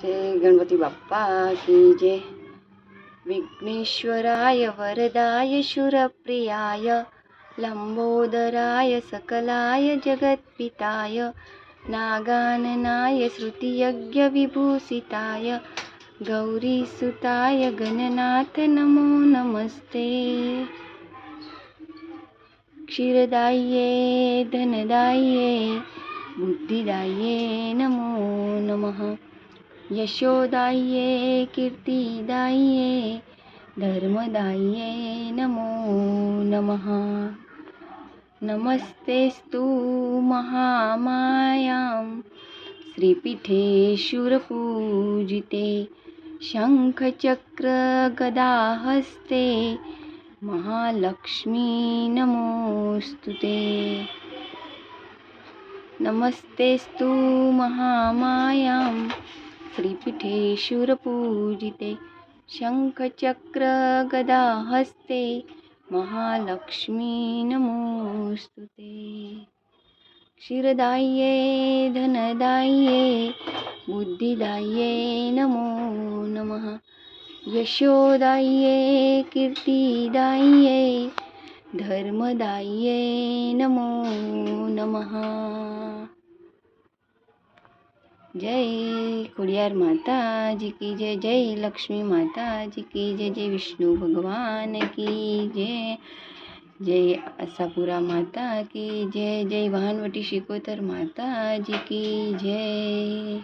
जय गणपति बाप्पा की जय। विघ्नेश्वराय वरदाय शूरप्रियाय लंबोदराय सकलाय जगत्पिताय नागाननाय श्रुतियज्ञविभूषिताय गौरीसुताय गणनाथ नमो नमस्ते। क्षीरदायिये धनदायिये बुद्धिदायिये नमो नमः। यशोदायिये कीर्तिदायिये धर्मदायिये नमो नमः। नमस्तेस्तु महामायां श्रीपीठे शूरपूजिते शङ्खचक्रगदाहस्ते महालक्ष्मी नमोस्तुते। नमस्तेस्तु महामायां श्रीपीठे शूरपूजिते शङ्खचक्रगदाहस्ते महालक्ष्मी नमोस्तुते। क्षीरदायिये धनदायिये बुद्धिदायिये नमो नमः। यशोदायिये कीर्तिदायिये धर्मदायिये नमो नमः। जय खुड़ियार माता जी की जय। जय लक्ष्मी माता जी की जय। जय विष्णु भगवान की जय। जय आशापुरा माता की जय। जय वाहनवटी शिकोतर माता जी की जय।